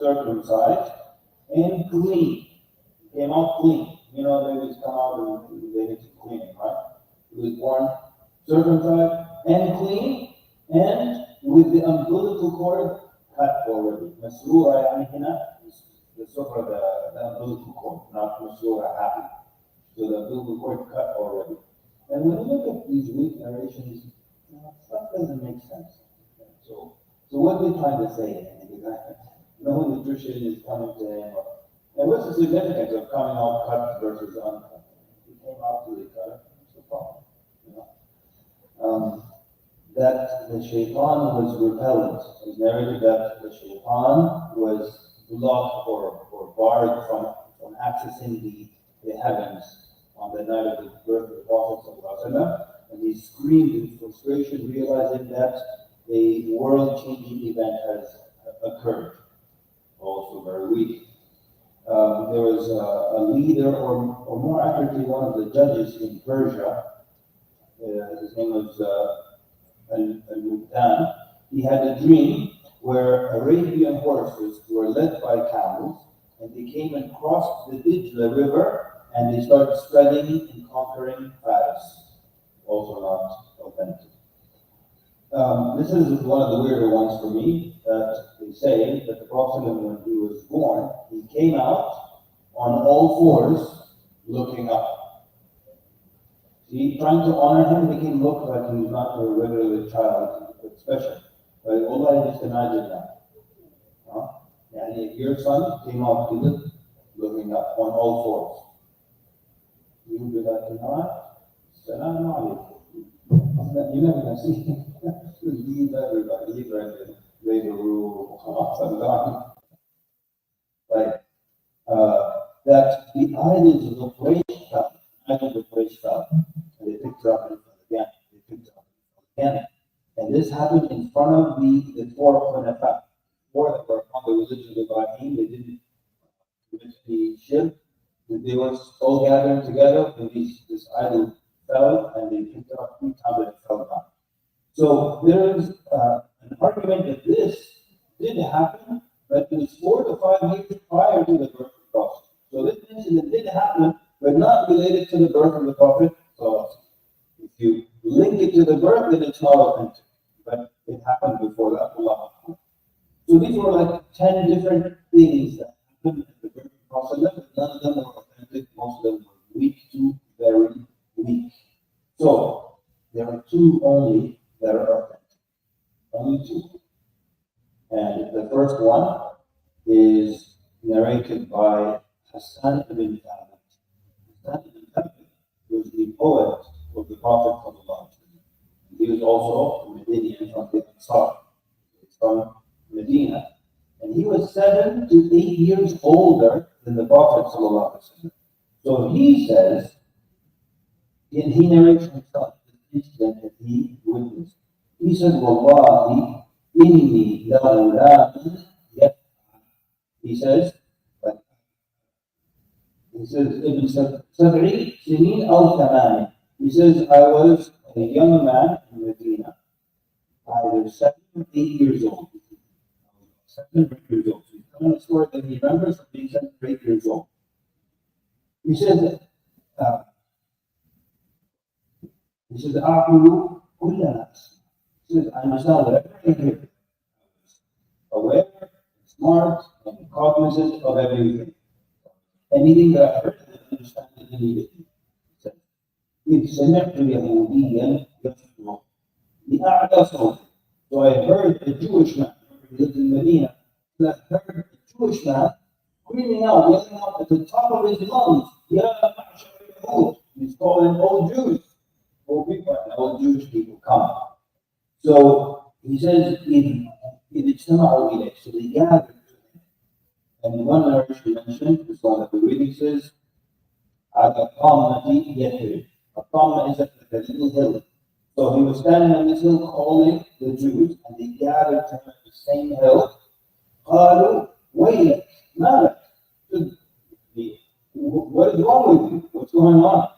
circumcised, and clean. Came out clean. You know, they just come out and they need to clean him, right? He was born circumcised and clean, and with the umbilical cord cut already. Masrura يعني هنا the sufra, the umbilical cord, not masrura happy. So the umbilical cord cut already. And when you look at these weak narrations, stuff doesn't make sense. So what are they trying to say? No nutrition is coming to him. And what's the significance of coming out cut versus uncut? He came out to the cut, what's the problem? You know? That the shaitan was repelled. It was narrated that the shaitan was blocked or barred from accessing the heavens on the night of the birth of the Prophet, and he screamed in frustration, realizing that a world-changing event has occurred. Also very weak. There was a leader, or more accurately, one of the judges in Persia. His name was Al-Mubtan. He had a dream where Arabian horses were led by camels, and they came and crossed the Dijla River, and they started spreading and conquering Faris. Also not authentic. This is one of the weirder ones for me, that they say that the Prophet, when he was born, he came out on all fours looking up. See, trying to honor him, make him look like he's not a regular child, but special. But Allah, just imagine that. And if your son came out looking up on all fours, you'd be like, Salam alaikum. You're never going to see him. Leave everybody, leave everybody, leave the rule, like that the idols of the Quraysh fell, and they picked it up and fell again, and this happened in front of the four Khulafa, four that were on the religion of Ibrahim. They didn't commit the shirk. They were all gathered together, and this idol fell, and they picked it up 3 times and it fell down. So there is an argument that this did happen, but it was 4 to 5 years prior to the birth of the Prophet. So this means it did happen, but not related to the birth of the Prophet. So if you link it to the birth, then it's not authentic. But it happened before that. So these were like 10 different things that happened at the birth of the Prophet. None of them were authentic. Most of them were weak to very weak. So there are 2 only that are authentic. Only 2. And the first one is narrated by Hassan ibn Thabit. Hassan ibn Thabit was the poet of the Prophet. He was also a Medinian from the Ansar. He's from Medina. And he was 7 to 8 years older than the Prophet. So he says, and he narrates himself the incident that he witnessed. He said, Wallahi, inni la'ulam yaf'al. He says, Ibn Sab'i Sinin al-Thamani. He says, I was a young man in Medina, either 7 or 8 years old. 7 or 8 years old. So he's telling a story that he remembers from being 7 or 8 years old. He said, أعقل كل ناس. He says, I understand whatever I hear. Aware, smart, and cognizant of everything. Anything that I heard, I understand it immediately. إذ سمعت يهوديا يصرخ بأعلى صوت. So I heard a Jewish man who lived in Medina. I heard a Jewish man screaming out, yelling out at the top of his lungs, Ya ma'ashar Yahud. He's calling all Jews. All people, all Jewish people come. So he says, so they gathered to him. And one narration mentioned, this one that we're reading says, على قامة يثرب. A qamma is a little hill. So he was standing on this hill calling the Jews, and they gathered to him at the same hill. قالوا ويلك مالك. What is wrong with you? What's going on?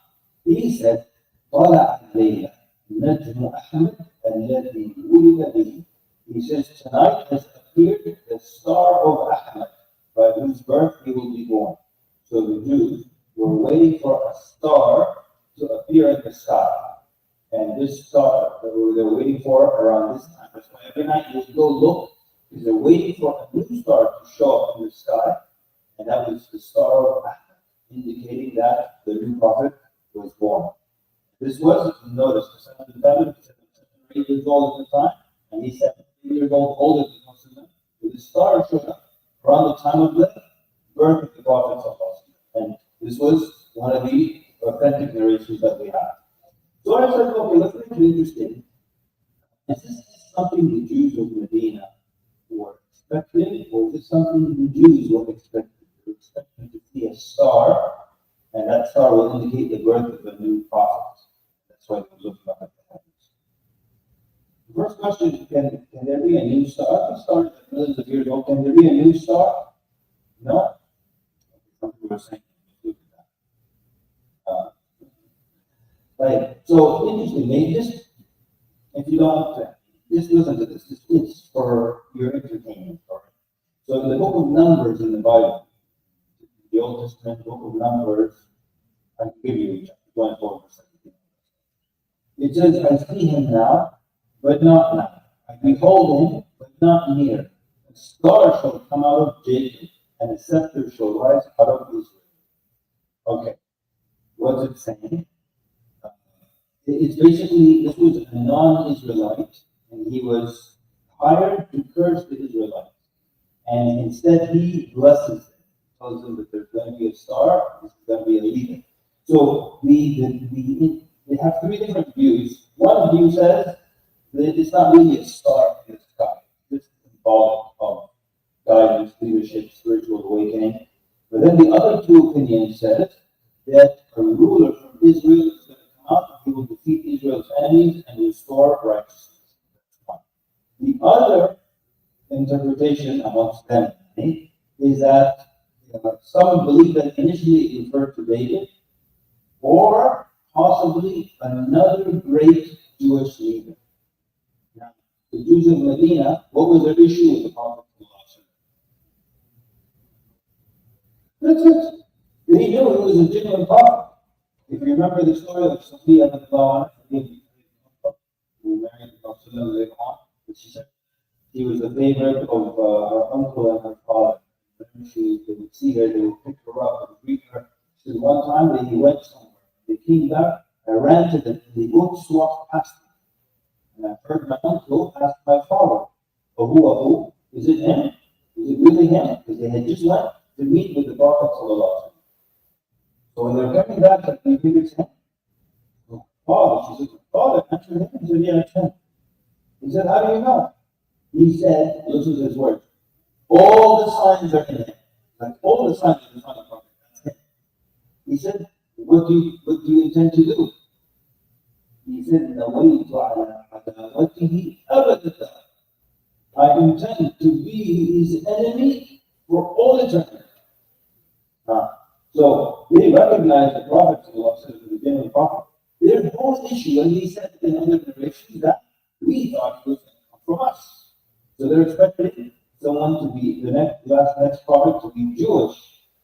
He said, طلع الليلة نجم أحمد الذي ولد به. He says, tonight has appeared the star of Ahmad, by whose birth he will be born. So the Jews were waiting for a star to appear in the sky. And this star that they're waiting for around this time. That's why every night you go look, because they're waiting for a new star to show up in the sky. And that was the star of Ahmad, indicating that the new prophet was born. This was, notice, the son of the family, he said, 7 or 8 years old at the time, and he's 7 years old, older than most of them. So the star showed up around the time of the birth of the prophet. And this was one of the authentic narrations that we have. So I said, okay, let's make it interesting. Is this something the Jews of Medina were expecting, or is this something the Jews were expecting? They were expecting to see a star, and that star will indicate the birth of a new prophet. That's why we're looking up at the heavens. The first question, can there be a new star? The star is millions of years old. Can there be a new star? No. Some people are saying, look at that. Right. So interestingly, just if you don't, just listen to this. It's for your entertainment. Right? So in the book of Numbers in the Bible, the Old Testament book of Numbers, I can give you chapter 24, verse 17. It says, I see him now, but not now. I behold him, but not near. A star shall come out of Jacob, and a scepter shall rise out of Israel. Okay. What's it saying? It's basically, this was a non-Israelite, and he was hired to curse the Israelites. And instead, he blesses them, tells them that there's going to be a star, there's going to be a leader. So we have 3 different views. One view says that it's not really a star in the sky, it's symbolic of guidance, leadership, spiritual awakening. But then the other 2 opinions said that a ruler from Israel is going to come out, he will defeat Israel's enemies and restore righteousness. That's one. The other interpretation amongst them is that some believe that initially it referred to David, or possibly another great Jewish leader. Now, the Jews of Medina, what was their issue with the Prophet? That's it. They knew he was a genuine prophet. If you remember the story of Sophia and who married the Prophet later on, she said she was the favorite of her uncle and her father. They would see her, they would pick her up and greet her. She said one time they went somewhere. They came back, I ran to them, and they both walked past me. And I heard my uncle ask my father, Abu, is it him? Is it really him? Because they had just went to meet with the Prophet. So when they're coming back, I think it's him. Father, she said, Father, answer him. He said, yeah, it's him. He said, how do you know? He said, listen to his words. All the signs are in him. Like all the signs are in front of him. That's him. He said, what do you intend to do? He said, I intend to be his enemy for all eternity. So they recognize the Prophet as the genuine prophet. Their whole issue, and he said in other narrations that we thought he was going to come from us. So they're expecting someone to be the next prophet to be Jewish.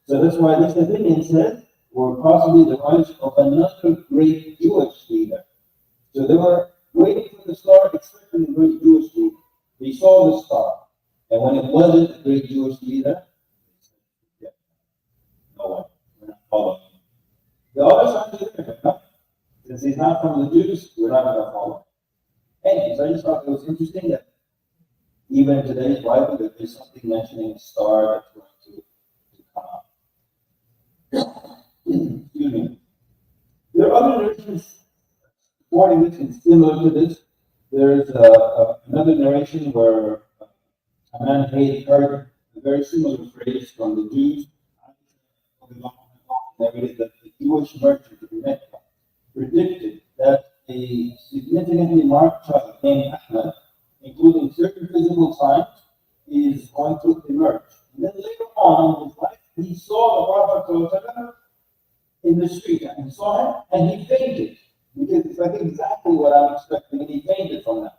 So that's why this opinion says, or possibly the rise of another great Jewish leader. So they were waiting for the star, expecting a great Jewish leader. They saw the star, and when it wasn't a great Jewish leader, they said, no one, we're not following him. The other side is different. Since he's not from the Jews, we're not going to follow him. Anyways, I just thought it was interesting that even in today's Bible, there is something mentioning a star that's going to come up. Excuse me. There are other narrations supporting this and similar to this. There's another narration where a man heard a very similar phrase from the Jews. Narrated that the Jewish merchant of Mecca predicted that a significantly marked child named Ahmad, including certain physical signs, is going to emerge. And then later on in his life, he saw the Prophet in the street, and he saw him, and he fainted. Because it's like exactly what I'm expecting, and he fainted from that.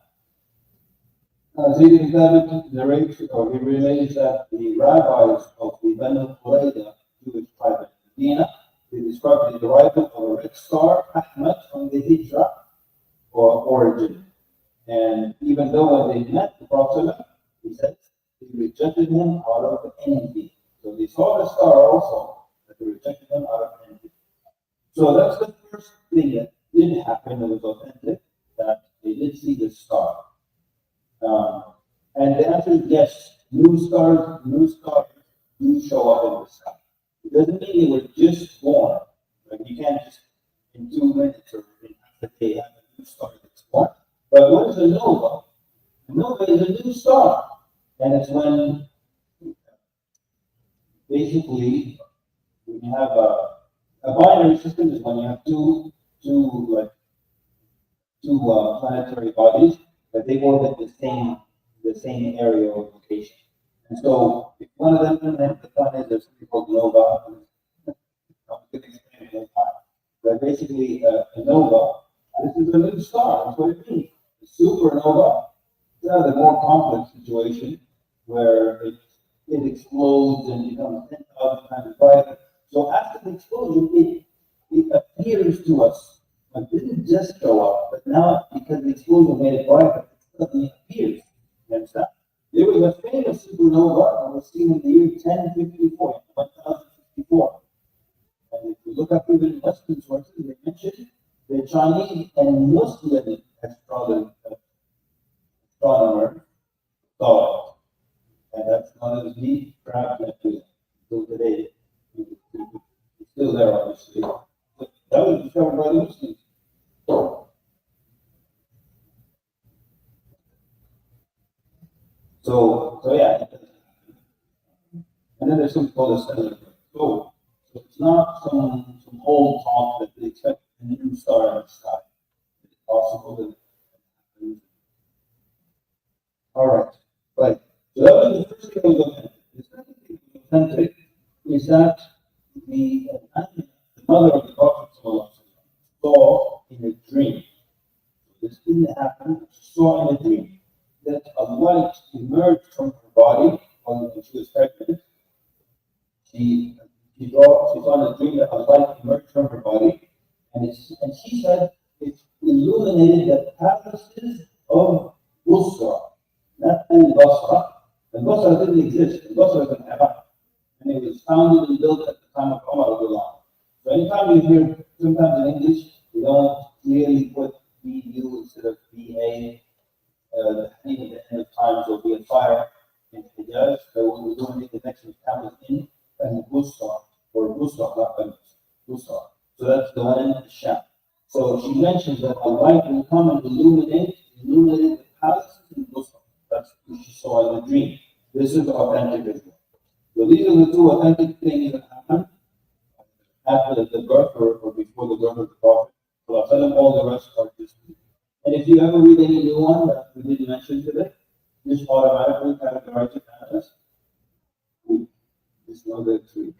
Zayd ibn Thabit narrates, or he relates that the rabbis of the Banu Qurayza, Jewish tribe in Medina, they described the arrival of a red star, Ahmad, from the Hijra, or origin. And even though when they met the Prophet, he said, they rejected him out of envy. So they saw the star also, but they rejected him out of envy. So that's the first thing that did happen. It was authentic, that they did see the star. Um, and the answer is yes, new stars do show up in the sky. It doesn't mean they were just born. Like you can't just in 2 minutes or in half a day have a new star that's born. But what is a nova? A nova is a new star. And it's when basically when you have a binary system is when you have two planetary bodies, but they orbit the same area or location. And so if one of them doesn't have the planet, there's something called nova. I'm going to explain it in time. But basically, a nova, this is a new star. That's what it means. A supernova is a more complex situation where it explodes and becomes 10,000 times brighter. So after the explosion, it appears to us. It didn't just show up, but now because the explosion made it brighter, it suddenly appears. You understand? There was a famous supernova that was seen in the year 1054, 1054. And if you look up even Western sources, they mention the Chinese and Muslim astronomers saw it. And that's known as the Crab Nebula. Until today, it's still there, obviously. But that was discovered by the Muslims. So yeah. And then there's something called a stellar flare. So it's not some old talk that they expect a new star in the sky. It's possible that it happens. All right. Right. So that was the first thing that was authentic. The second thing that was authentic is that the mother of the Prophet saw in a dream. This didn't happen. She saw in a dream that a light emerged from her body when she was pregnant. She saw in a dream that a light emerged from her body, and she said it illuminated the palaces of Busra, not only Basra. And Basra didn't exist. And Basra is in Iraq, and it was founded and built at the time of Umar. So anytime you hear, sometimes in English, you don't clearly put BU instead of BA. The hadith at the end of times will be a fire in Hijaz. So when we're doing the connection of camels in and Busra, or Busra, not Busra. So that's the one in Sham. So she mentions that a light will come and illuminate the palaces in Busra. That's what she saw in the dream. This is authentic as well. So these are the two authentic things that happened after the birth or before the birth of the Prophet. All the rest are just. And if you ever read any new one that we didn't mention today, just automatically categorize it as just know the three.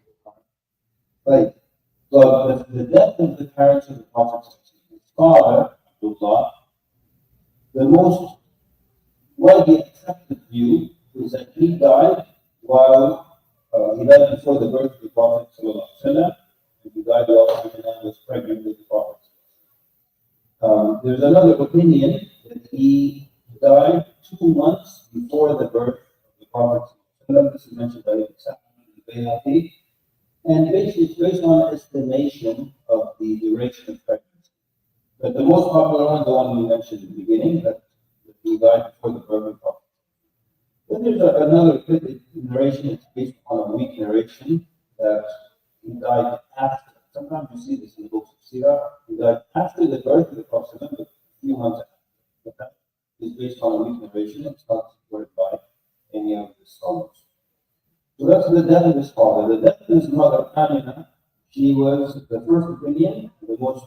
Right. So the death of the parents of the Prophet, his father, Abdullah, the most widely accepted view is that he died before the birth of the Prophet, and he died while Aminah was pregnant with the Prophet. There's another opinion that he died 2 months before the birth of the Prophet. This is mentioned by the Bayhaqi. And basically, it's based on estimation of the duration of pregnancy. But the most popular one, the one we mentioned at the beginning, that he died before the birth of the Prophet. Then there's another narration, it's based on a weak narration, that he died after. Sometimes you see this in the books of Sirah. He died after the birth of the Prophet, but a few months after. But that is based on a weak narration. It's not supported by any of the scholars. So that's the death of his father. The death of his mother, Amina, she was the first opinion, the most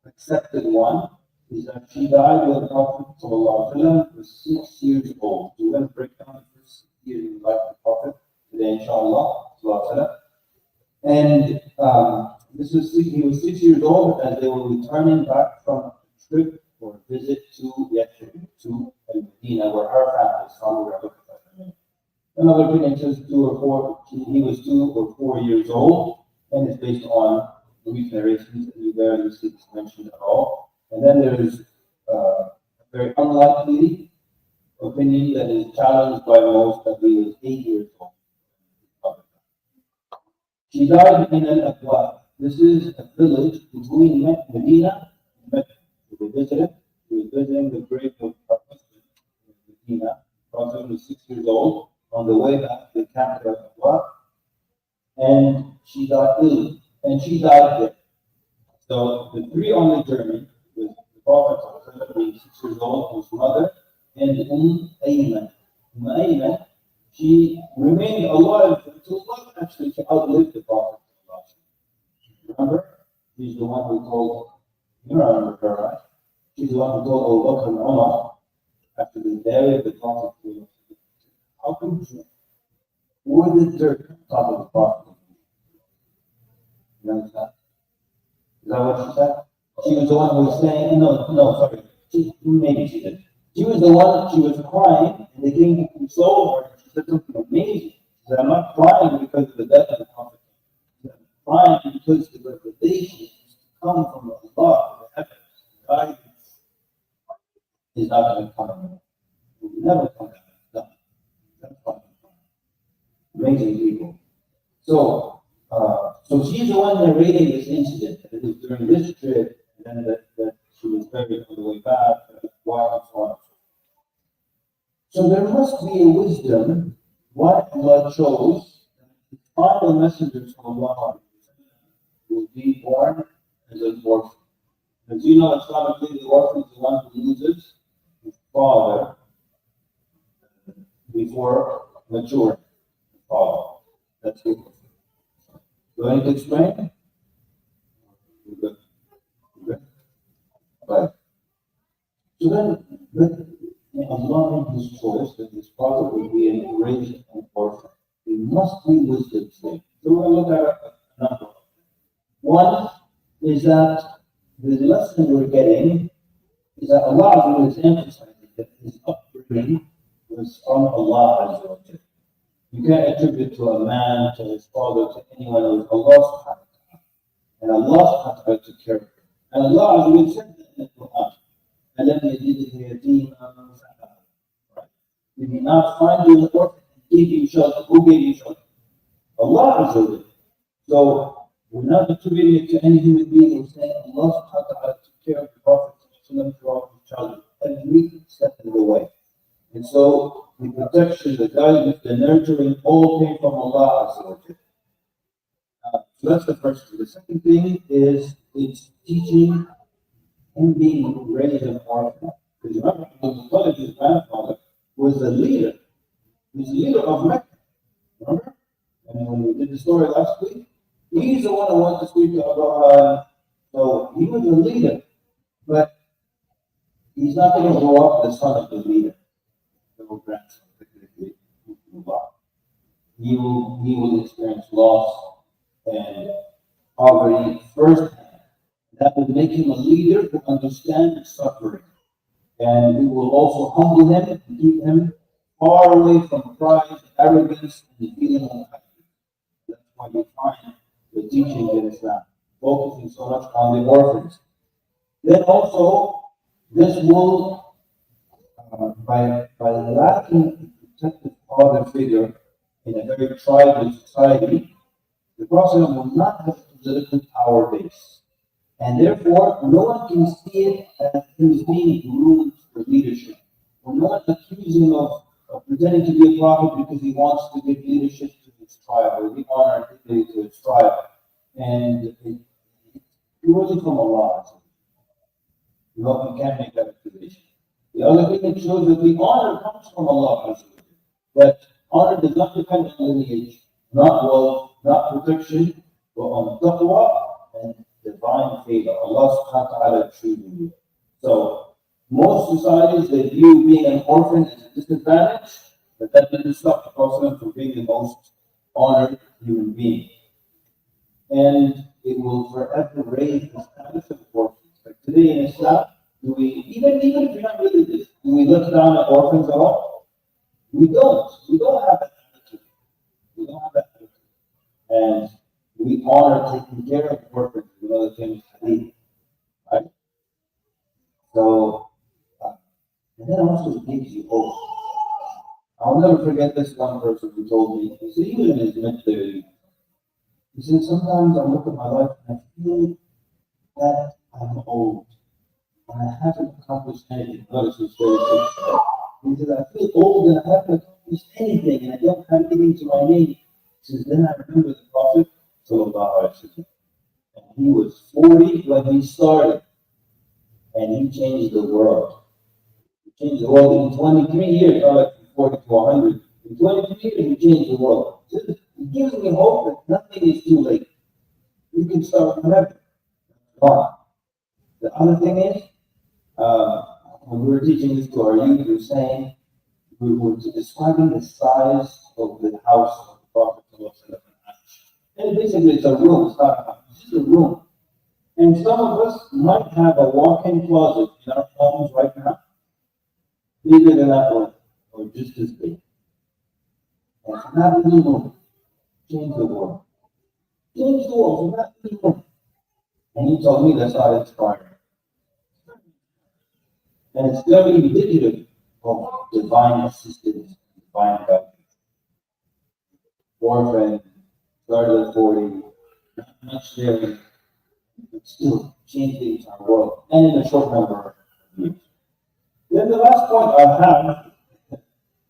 accepted one, is that she died when the Prophet was 6 years old. So we're going to break down the first 6 years of the life of the Prophet today, inshallah. And he was 6 years old as they were returning back from a trip or a visit to Yathrib, to in Medina, where her family is from, where another opinion says 2 or 4, he was 2 or 4 years old, and it's based on weak narrations, and you barely see this mentioned at all. And then there is a very unlikely opinion that is challenged by most, that he was 8 years old. She died in Al-Aqwa. This is a village between Medina and Mecca. We visited. We were visiting the grave of her husband in Medina. Prophet was 6 years old. On the way back, they camped at Aqwa, and she got ill, and she died there. So the three on the journey, with the Prophet being 6 years old, his mother, and Ayman. Ayman, she remained alive until life, actually, she outlived the Prophet. Remember? She's the one who told, you remember her, right? She's the one who told Abu Bakr and Umar, after the day of the Prophet, how could you, where the dirt on top of the Prophet? You understand? Is that what she said? She was the one who was saying, no, sorry. Maybe she did. She was the one, she was crying, and they came to console her, and she said something amazing. She said, I'm not crying because of the death of the Prophet. She said, I'm crying because the revelation is to come from Allah, the heavens, guidance is not going to come. It will never come back. No. That's why. Amazing people. So she's the one narrating this incident. It was during this trip, and then that she was buried on the way back, why and so on. So there must be a wisdom why Allah chose that the final messengers from Allah will be born as an orphan. As you know, Islamically, the orphan is the one who loses his father before maturing. Father. That's it. Do I need to explain? Good. Good. Right. So then Allah made his choice that this prophet would be raised an orphan. There must be wisdom here. So we're going to look at a number. One is that the lesson we're getting is that Allah is emphasizing that his upbringing was from Allah. You can't attribute to a man, to his father, to anyone. It was Allah subhanahu wa ta'ala. And Allah subhanahu wa ta'ala took care of him. And Allah will said that in the Quran. And then they did it right? Did he not find you in the orphan and gave you shelter? Who gave you shelter? Allah is it. So we're not attributing it to any human being. We're saying Allah subhanahu wa ta'ala took care of the Prophet throughout his childhood, every step of the way. And so the protection, the guidance, the nurturing all came from Allah. So that's the first thing. The second thing is it's teaching him being raised in orphan. Because remember, his grandfather was the leader. He was the leader of Mecca. Remember? And when we did the story last week, he's the one who went to speak to Abraham. So he was the leader. But he's not going to grow up the son of the leader. Grandson, he will experience loss and poverty firsthand. That will make him a leader who understands suffering. And it will also humble him and keep him far away from pride, arrogance, and the feeling of happiness. That's why you find the teaching in Islam, focusing so much on the orphans. Then also, this will by lacking a protective father figure in a very tribal society, the Prophet will not have a political power base. And therefore, no one can see it as he is being ruled for leadership. We're not accusing him of pretending to be a prophet because he wants to give leadership to his tribe or give honor and dignity to his tribe. And it's purely from Allah. You can't make that accusation. The other thing that shows that the honor comes from Allah. That honor does not depend on lineage, not wealth, not protection, but on taqwa and divine favor. Allah subhanahu wa ta'ala choosing you. So most societies, they view being an orphan as a disadvantage, but that didn't stop the Prophet from being the most honored human being. And it will forever raise the status of orphans. Like today in Islam, even if you're not religious, Do we look down at orphans at all? We don't. We don't have that attitude. We don't have that attitude. And we honor taking care of orphans. You know the famous hadith, right? So, and then also it gives you hope. I'll never forget this one person who told me, he said, even in his mid-30s, he said, sometimes I look at my life and I feel that I'm old and I haven't accomplished anything. Notice he's 36. He said, I feel old and I haven't accomplished anything and I don't have anything to my name. He says, then I remember the Prophet, sallallahu alaihi wasallam, and he was 40 when he started and he changed the world. He changed the world in 23 years, not like from 40 to 100. In 23 years, he changed the world. It gives me hope that nothing is too late. You can start whenever. One. The other thing is, when we were teaching this to our youth, we were saying, we were describing the size of the house of the Prophet. And basically, it's a room, it's not a house, it's just a room. And some of us might have a walk-in closet in our homes right now, bigger than that one, or just as big. And from that little room, change the world. Change the world from that little room. And he told me that's not inspiring. And it's very indicative of divine assistance, divine guidance. Orphan, started at 40, not much there, but still changed the entire world, and in a short number of years. Then the last point I have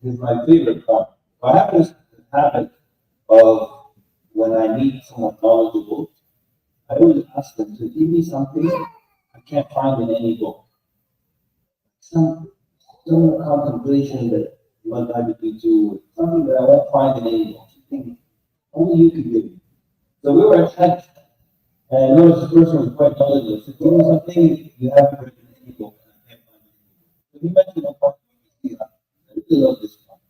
is my favorite point. I have this habit of when I meet someone knowledgeable, I always ask them to give me something I can't find in any book. Some contemplation that might guide me to something that I won't find in any book. Something only you could give me. So we were at Hajj, and I noticed the person was quite knowledgeable. So give me something you haven't read in any book, and I can't find it in any book. So he mentioned a part of the I really love this one.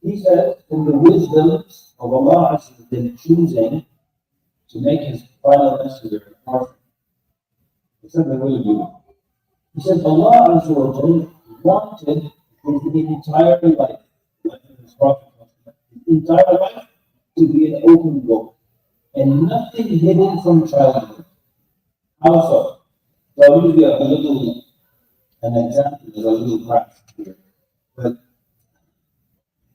He said, in the wisdoms of Allah in choosing to make his final messenger a prophet. It's something really beautiful. He said, Allah wanted his entire life, like his prophet, his entire life to be an open book and nothing hidden from childhood. How so? So I'll give you an example, there's a little craft here. But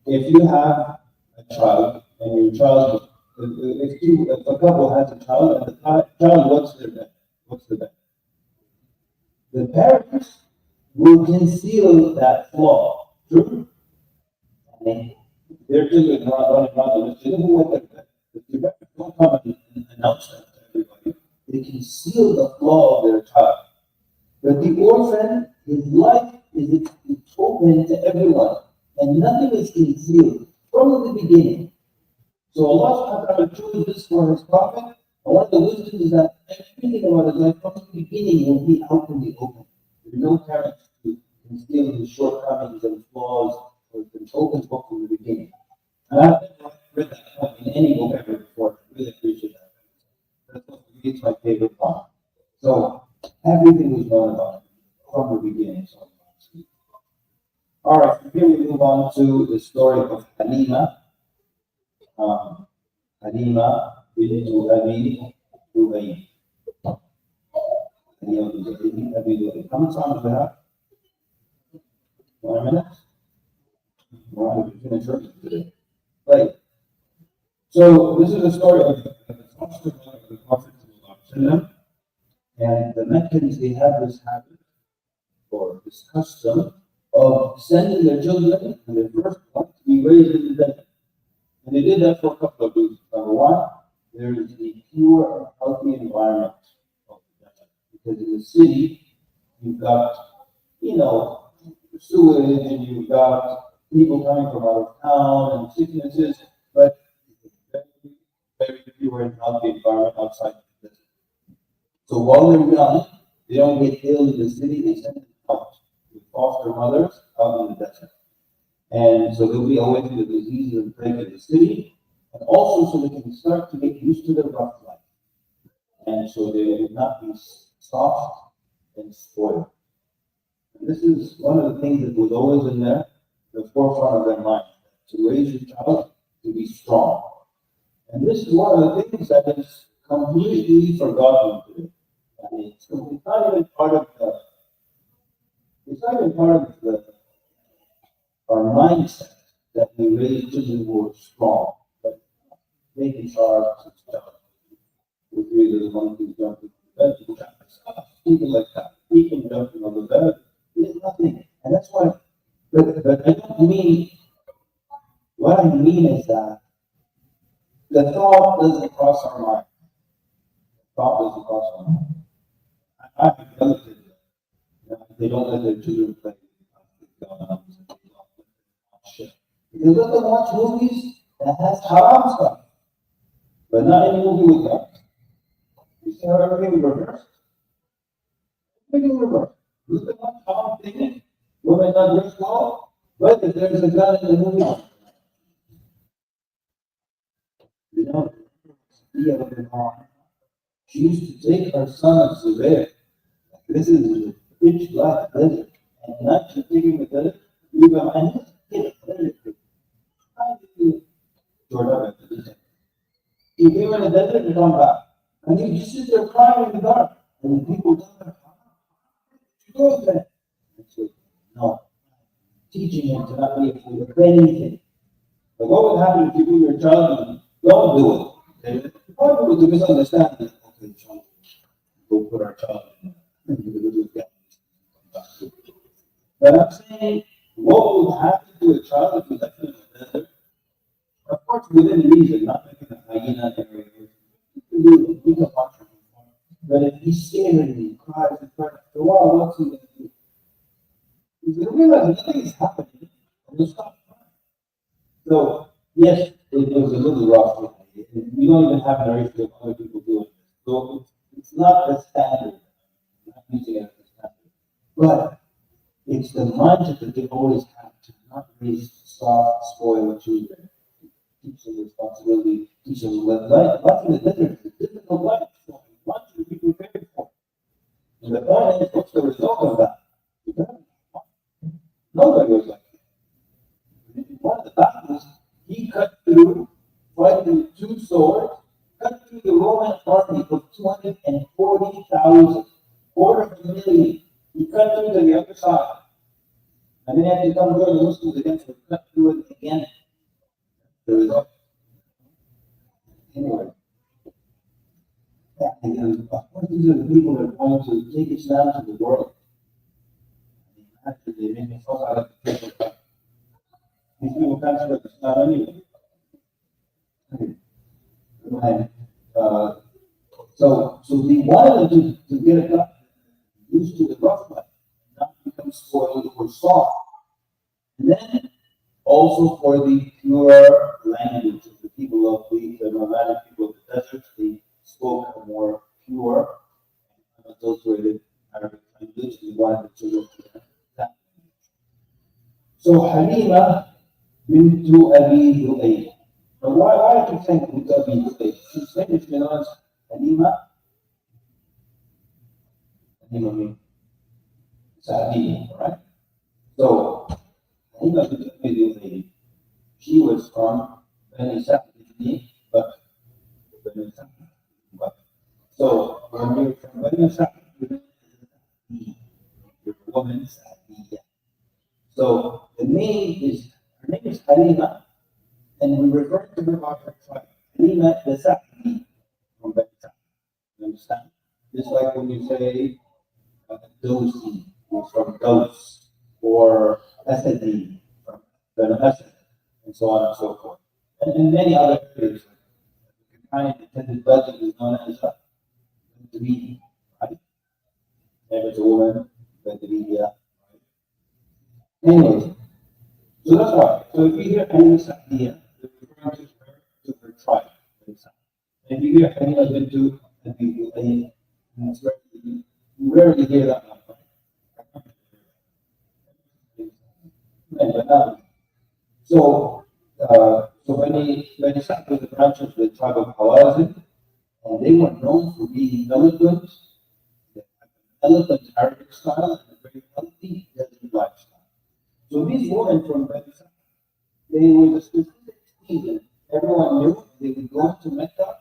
if you have a child and your child, if a couple has a child and the child, what's their bet? What's the bet? The parents will conceal that flaw. True? I mean, their children are running around the children who want that bet. If the parents don't come and announce that to everybody, they conceal the flaw of their child. But the orphan, his life is open to everyone, and nothing is concealed from the beginning. So Allah chose this for his prophet, and one of the wisdoms is that everything about his life from the beginning will be out in the open. There's no parents to conceal his shortcomings and flaws, so it's an open book from the beginning. And I've never read that point in any book ever before. I really appreciate that. That's what for me, it's my favorite part. So everything was known about him from the beginning. So, all right, from here we move on to the story of Halima. Halima bint Abi Dubayy. Halima bint Abi Dubayy. How much time do we have? 1 minute? We're going to finish early today. Right. So this is the story of the Prophet and the Meccans. They have this habit or this custom of sending their children and their firstborn to be raised in the desert. And they did that for a couple of reasons. Number one, there is a pure and healthy environment of the desert. Because in the city, you've got, sewage and you've got people coming from out of town and sicknesses, but very, very pure and healthy environment outside the desert. So while they're young, they don't get ill in the city, they send them out with foster mothers out in the desert. And so they'll be away from the diseases and plague of the city, and also so they can start to get used to the rough life. And so they will not be soft and spoiled. This is one of the things that was always in there, the forefront of their mind, to raise your child to be strong. And this is one of the things that is completely forgotten today. I mean, it's not even part of it's not even part of our mindset that we raise children who are strong, but making sharp, with three little monkeys jumping on the bed, people like that, people jumping on the bed, there's nothing. And that's why, but I don't mean, what I mean is that the thought doesn't cross our mind. The thought doesn't cross our mind. I have relative, they don't let their children play guns, they don't let them watch shit. They let them watch movies that has haram stuff, but not any movie with guns. You see how everything reversed? Everything reversed. Look at what haram thing, women not dressed well, but if there's a gun in the movie, you know, she used to take her son to there. This is a pitch black desert. And not just taking the desert, you go, and this kid, how do you Jordan? You go in the desert and come back. And you just sit there crying in the dark. And people tell her, you go there. I said, no. Teaching him to not be afraid of anything. But what would happen if you do your child and don't do it? Okay? Probably with the misunderstanding. Okay, child, go put our child in individual families. But I'm saying, what would happen to a child if you left him in the desert? Of course, within reason, not making a hyena area. You can watch him. But if he's scared and he cries and cries, after a while, what's he going to do? He's going to realize nothing is happening and he'll stop crying. So, yes, it was a little rough. We don't even have narration of other people doing this. So, it's not the standard. I'm not using it as a standard. But it's the mindset that they always have to not raise soft, spoiled children. Teach them responsibility, teach them life. Life in the desert is a difficult life. So we want you to be prepared for it. And the point is, what's the result of that? Nobody was like that. In one of the battles, he cut through, fighting two swords, cut through the Roman army of 240,000, 250,000. He cut through to the other side. And then he had to come join the Muslims again, so he cut through it again. The result. Anyway. Yeah, and of course, these are the people that are going to take Islam to the world. Actually, they make me fuss out of the people. These people can't spread Islam anyway. And, so we wanted them to get it used to the rough life, not become spoiled or soft. And then also for the pure language of the people of the nomadic people of the desert, they spoke a more pure, unadulterated Arabic language. We wanted the children to learn that language. So Halima bintu Abi Du'ayb. Now why do you think bintu Abi Du'ayb? She's famous, you know, as Halima. Halima means Sa'di, right? So Halima bintu Abi Du'ayb, she was from Bani Sa'di, but Bani Sa'di. So when you're from Bani Sa'di, you're a woman Sa'diya. So her name is Halima, and we refer to her by her tribe. Halima the Sa'di from Bani Sa'di. You understand? Just like when you say Dosi, who's from Dos, or Asadi from Bani Asad, and so on and so forth. And in many other areas, the kind intended budget is known as a Badri, right? If it's a woman, Badriya, right? Anyways, so that's why. So if you hear Halima Sa'diya, you're referring to her tribe. And if you hear Halima bintu Abi Du'ayb, you rarely hear that one. So Bani Sa'd was a branch of the tribe of Hawazin, and they were known for being eloquent, eloquent Arabic style, and very healthy, healthy lifestyle. So these women from Pakistan, they were the specific season. Everyone knew they would go to Mecca,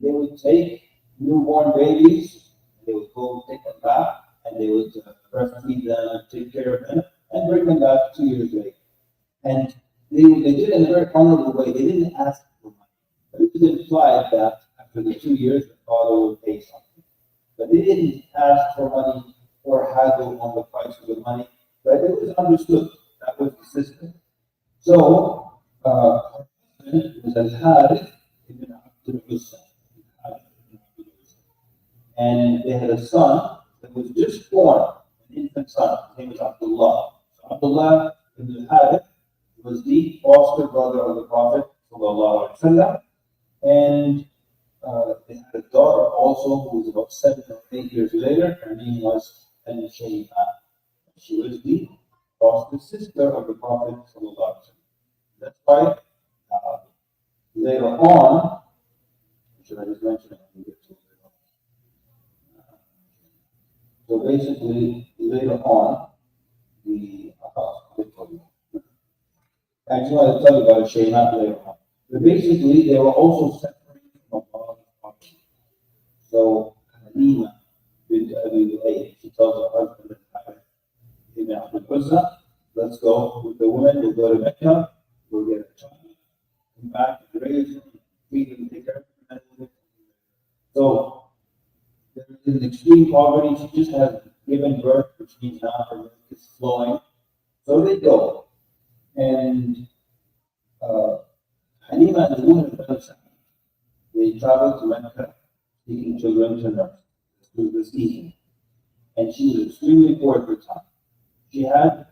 they would take newborn babies, they would go take them back, and they would breastfeed them, take care of them, and bring them back 2 years later. And they did it in a very honorable way. They didn't ask for money. But it was implied that after the 2 years, the father would pay something. But they didn't ask for money or haggle on the price of the money. But it was understood. That was the system. So, her husband was Al-Harith ibn Abdul Uzza. And they had a son that was just born, an infant son. His name was Abdullah. So Abdullah ibn Harith was the foster brother of the Prophet ﷺ. And they had a daughter also who was about 7 or 8 years later. Her name was Al-Shayma. She was the foster sister of the Prophet ﷺ. That's why later on, should I just mention it when we get to it? So basically, later on, actually, I'll tell you about Shayna later on. But basically, they were also separated from Allah. So, Halima bint Abi Ulayy, she tells her husband, Ibn Abdul Uzza, let's go with the women, we'll go to Mecca, we'll get a child, come back and raise them, feed them, take care of them. So, they're in extreme poverty, she just has given birth, which means now her milk is flowing. So they go. And Halima and the woman of Palestine, they traveled to Mecca, taking children to nurse. This was the season. And she was extremely poor at the time. She had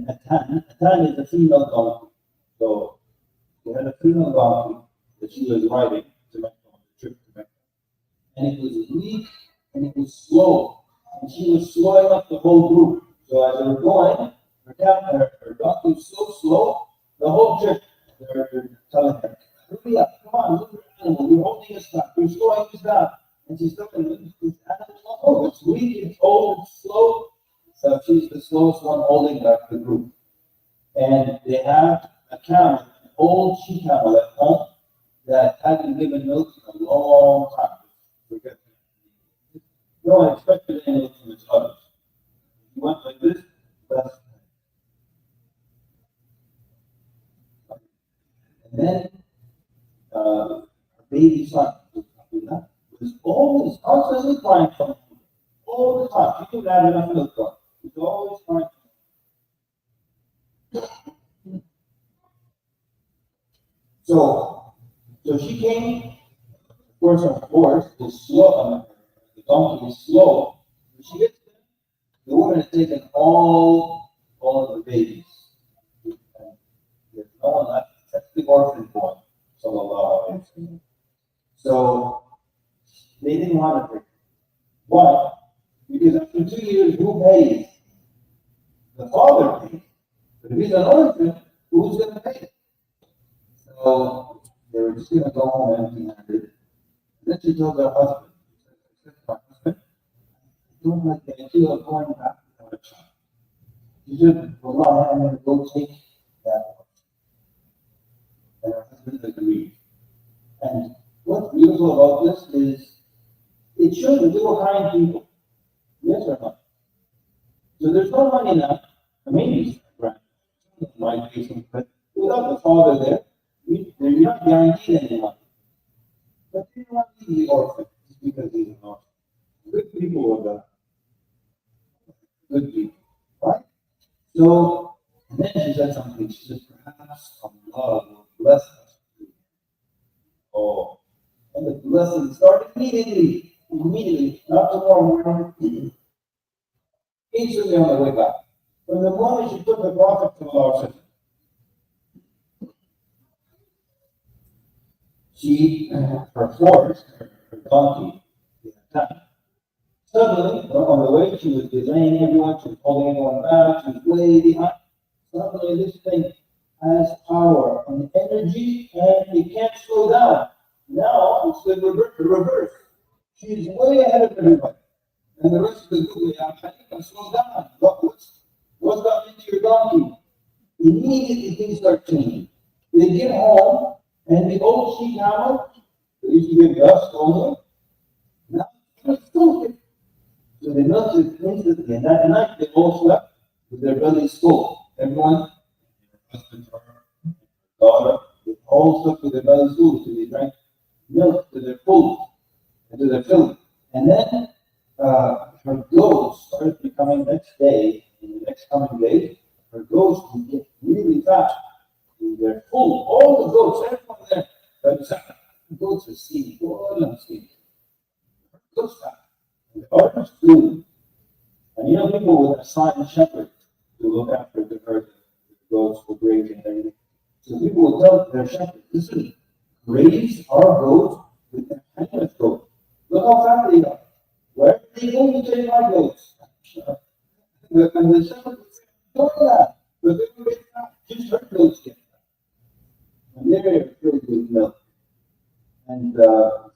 a tan. A tan is a female donkey. So she had a female donkey that she was riding to Mecca on the trip to Mecca. And it was weak and it was slow. And she was slowing up the whole group. So as they were going, her donkey was so slow, the whole trip, they're telling her, hurry up, come on, look at the animal, you're holding us back, you're slowing us down. And she's looking at this animal, oh, it's weak, it's old, it's slow. So she's the slowest one holding back the group. And they have a camel, an old she camel at home that hadn't given milk in a long time. No one expected any milk from its others. He went like this, that's and then her baby son was always constantly crying from him. All the time. She couldn't have enough milk for him. He was always crying from him. So she came, of course, her horse is slow, the donkey is slow. When she gets there, the woman has taken all of the babies. There's no one left except the orphan boy. So they didn't want to take it. Why? Because after 2 years, who pays? The father pays. But if he's an orphan, who's going to pay it? So they were just going to go home empty-handed. Then she told her husband, my husband, I don't like the idea of going back without a child. She said, well, I'm going to go take that one. And her husband agreed. And what's beautiful about this is it shows that they were kind people. Yes or no? So there's no money now. Maybe right. My patient, but without the father there, you're not guaranteed any money. But they don't want to be the orphan just because he's an orphan. Good people are good people. Right? So and then she said something. She said, perhaps Allah will bless us. Oh. And the blessing started immediately, not tomorrow morning, instantly on the way back. From the moment she took the Prophet to Allah, her horse, her donkey, suddenly, on the way, she was delaying everyone, she was holding everyone back, she was way behind. Suddenly, this thing has power and energy, and it can't slow down. Now, it's the reverse. She's way ahead of everybody. And the rest of the group, "Ya Khalifa, slow down. What's got into your donkey?" Immediately things start changing. They get home, and the old she camel, that used to give dust only, now it's still here. So they melted instantly, and that night they all slept with their bellies full. Everyone, husband, her daughter, they all slept with their bellies full, so they drank milk to their full, and to their filling. And then her goats started becoming next day, in the next coming days, her goats would get really fat. They're full, all the goats, everyone there. But the goats are skinny, all of them skinny. Her goats fat. And the others too. And people would assign shepherds to look after the herd, the goats for grazing and everything. So people would tell their shepherds, "Listen, raise our goats with the kindness goat. Look how fat they are. Where are they going to take my goats?" And the shepherd would say, "Don't do that. But they will get fat. Just her goats get fat." And they're filled with milk. And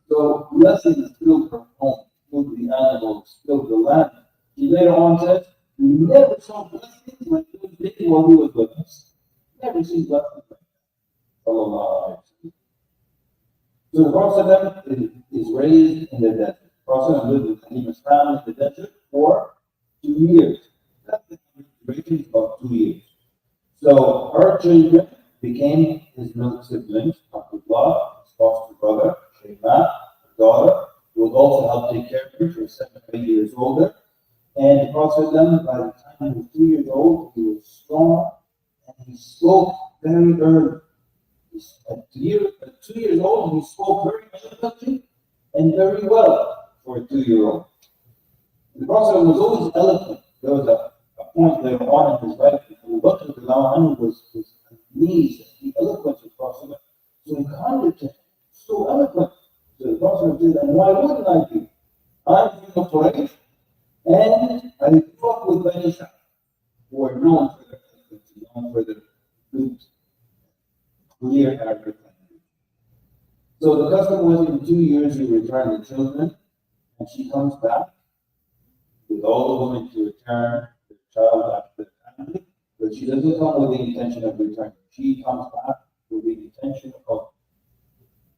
so blessings filled her home, filled the animals, filled the land. She later on says, "We never saw blessings like those days while he was with us. Never seen blessings like that." Sallallahu Alaihi Wasallam. So the Prophet is raised in the desert. The Prophet lived with Halima's family in the desert for 2 years. That's the duration of 2 years. So her children became his milk siblings, Abdullah, his foster brother, Shayma, her daughter, who would also help take care of her. She was 7 or 8 years older. And the Prophet, by the time he was 2 years old, he was strong and he spoke very early. At 2 years old, he spoke very eloquently and very well for a 2-year-old. The Prophet was always eloquent. There was a point later on in his life, Abu Bakr was amazed at the eloquence of the Prophet. So he pondered him, so eloquent. So the Prophet said, "And why wouldn't I be? I'm from Quraysh, and I grew up with Bani Sa'd, who are known for their eloquence, known for their good, clear Arabic language." So the custom was in 2 years you return the children, and she comes back with all the women to return the child after the family, but she doesn't come with the intention of returning. She comes back with the intention of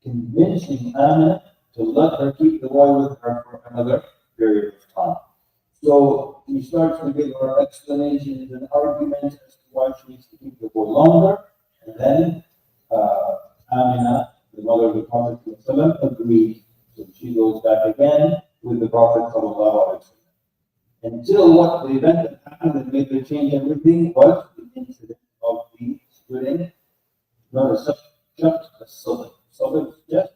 convincing Amina to let her keep the boy with her for another period of time. So he starts to give her explanations and arguments as to why she needs to keep the boy longer, and then Amina, the mother of the Prophet ﷺ, agreed. So she goes back again with the Prophet ﷺ. Until what the event that happened that made her change everything was the incident of the splitting. Notice, just a solid. Solid, just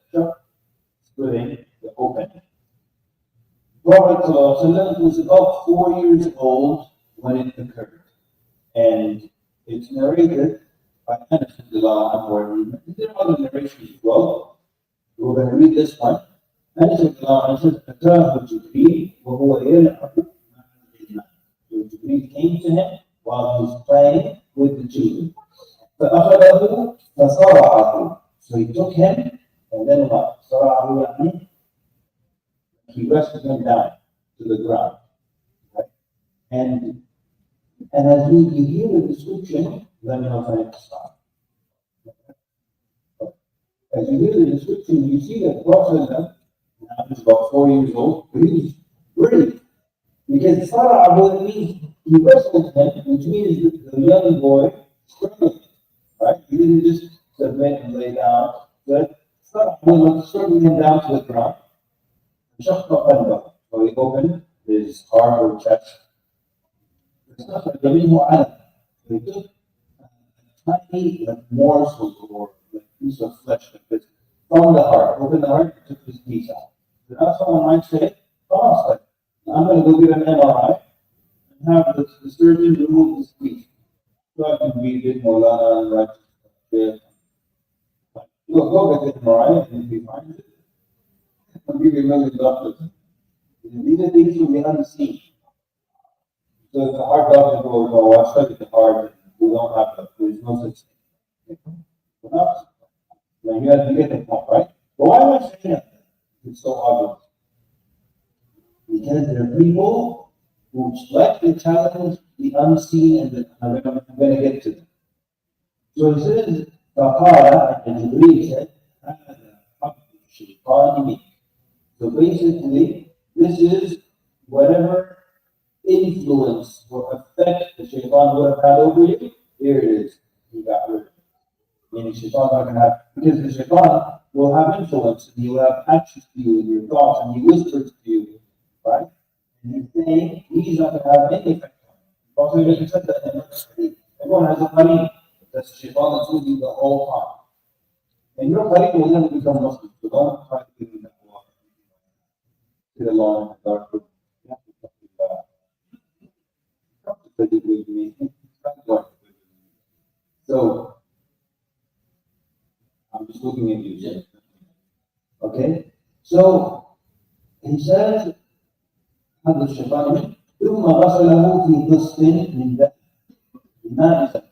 splitting the opening. Prophet ﷺ was about 4 years old when it occurred. And it's narrated by Anas where there are other narrations as well. We're going to read this one. Anas says, "Ataahu Jibreel wa huwa yal'abu ma'a al-jinn." So Jibreel came to him while he was playing with the children. فَأَخَذَهُ فَصَرَعَهُ. So he took him and then what? صَرَعَهُ يعني he rested him down to the ground. Right? And as you hear the description, let me know if I have to stop. As you hear the description, you see that the Prophet now he's about 4 years old, but he was brave. Because Sara'ahu means he wrestled him, which means the young boy struggled. Right? He didn't just submit and lay down, but Sara'ahu struggled him down to the ground. So he opened his heart or chest. So he took a tiny morsel or a piece of flesh like this from the heart. Opened the heart and took this piece out. So now someone might say, "Oh, I'm going to go get an MRI and have the surgeon remove this piece." So I can read it, Molana, and write it. Go get the MRI, and if he finds it, I'll give you $1,000,000. These are things from the unseen. So if the heart doctor goes, "Oh, I've studied the heart, we don't have that, there's no such thing." Now you have to get the point, right? But why am I saying that? It's so obvious. because they're people who like to challenge the unseen, and I'm going to get to them. So he says, فقال, and Jibreel said, هذا حق الشيطان منك. So basically, this is whatever influence or effect the shaitan would have had over you, here it is. You got rid of it. Meaning shaitan not going to have, because the shaitan will have influence, and he will have access to you and your thoughts, and he whispers to you, right? And he's saying he's not going to have any effect on you. Also, he said that in verse 3. Everyone has a money that's shaitan that's with you the whole time. And your buddy will never become Muslim, so don't try to give him that water. Sit alone in the dark room. You have to come to with me. So, I'm just looking at you, Jim. Okay? So, he says, هذا الشيطان ثم غسله في قسط من ذهب بماء زمزم.